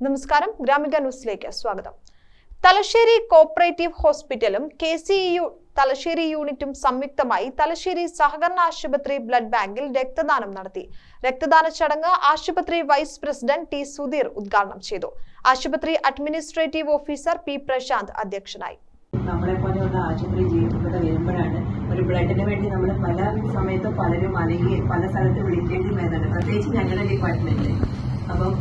നമസ്കാരം, ഗ്രാമിക ന്യൂസിലേക്ക് സ്വാഗതം. തലശ്ശേരി കോപ്പറേറ്റീവ് ഹോസ്പിറ്റലും KCEU തലശ്ശേരി യൂണിറ്റും സംയുക്തമായി തലശ്ശേരി സഹകരണ ആശുപത്രി ബ്ലഡ് ബാങ്കിൽ രക്തദാനം നടത്തി. രക്തദാന ചടങ്ങ് ആശുപത്രി വൈസ് പ്രസിഡന്റ് T. സുധീർ ഉദ്ഘാടനം ചെയ്തു. ആശുപത്രി അഡ്മിനിസ്ട്രേറ്റീവ് ഓഫീസർ P. പ്രശാന്ത് അധ്യക്ഷനായി. നമ്മളെ പോലെയുള്ള ആശുപത്രി ജീവിതത്തിൽ വരുമ്പോഴാണ് ഒരു ബ്ലഡിന് വേണ്ടി നമ്മൾ പല സമയത്തും പലരും അല്ലെങ്കിൽ പല സ്ഥലത്ത് വിളിക്കേണ്ടി വരുന്നുണ്ട്, പ്രത്യേകിച്ച് ഞങ്ങളുടെ ഡിപ്പാർട്ട്മെന്റിൽ. അപ്പം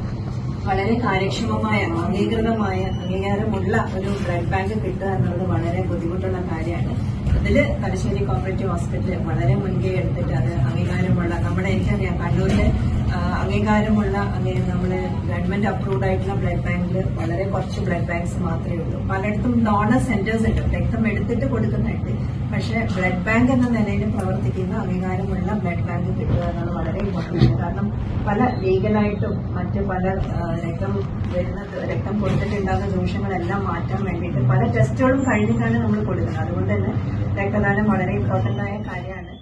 വളരെ കാര്യക്ഷമമായ അംഗീകാരമുള്ള ഒരു ബ്ലഡ് ബാങ്ക് കിട്ടുക എന്നുള്ളത് വളരെ ബുദ്ധിമുട്ടുള്ള കാര്യമാണ്. അതിൽ തലശ്ശേരി കോപ്പറേറ്റീവ് ഹോസ്പിറ്റൽ വളരെ മുൻകൈ എടുത്തിട്ട് അത് അംഗീകാരമുള്ള എനിക്കറിയാം കണ്ണൂരിലെ അംഗീകാരമുള്ള നമ്മൾ ഗവൺമെന്റ് അപ്രൂവ്ഡ് ആയിട്ടുള്ള ബ്ലഡ് ബാങ്കിൽ വളരെ കുറച്ച് ബ്ലഡ് ബാങ്ക്സ് മാത്രമേ ഉള്ളൂ. പലയിടത്തും ഡോണർ സെന്റേഴ്സ് ഉണ്ട്, രക്തം എടുത്തിട്ട് കൊടുക്കുന്നുണ്ട്. പക്ഷെ ബ്ലഡ് ബാങ്ക് എന്ന നിലയിൽ പ്രവർത്തിക്കുന്ന അംഗീകാരമുള്ള ബ്ലഡ് ബാങ്ക് കിട്ടുക എന്നത് വളരെ ഇമ്പോർട്ടൻ്റ് ആണ്. കാരണം പല ലീഗലായിട്ടും മറ്റ് പല രക്തം കൊടുത്തിട്ടുണ്ടാകുന്ന ദോഷങ്ങളെല്ലാം മാറ്റാൻ വേണ്ടിയിട്ട് പല ടെസ്റ്റുകളും കഴിഞ്ഞിട്ടാണ് നമ്മൾ കൊടുക്കുന്നത്. അതുകൊണ്ട് തന്നെ രക്തദാനം വളരെ ഇമ്പോർട്ടൻ്റ് ആയ കാര്യമാണ്.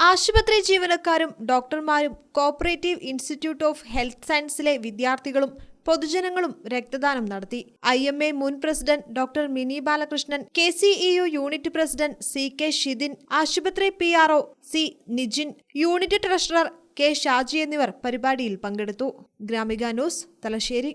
ആശുപത്രി ജീവനക്കാരും ഡോക്ടർമാരും കോപ്പറേറ്റീവ് ഇൻസ്റ്റിറ്റ്യൂട്ട് ഓഫ് ഹെൽത്ത് സയൻസിലെ വിദ്യാർത്ഥികളും പൊതുജനങ്ങളും രക്തദാനം നടത്തി. IMA മുൻ president doctor mini Balakrishnan, KCEU unit president CK Shidin, ആശുപത്രി PRO C. Nizhyn, unit treasurer K. Shaji എന്നിവർ പരിപാടിയിൽ പങ്കെടുത്തു. ഗ്രാമിക ന്യൂസ്, തലശ്ശേരി.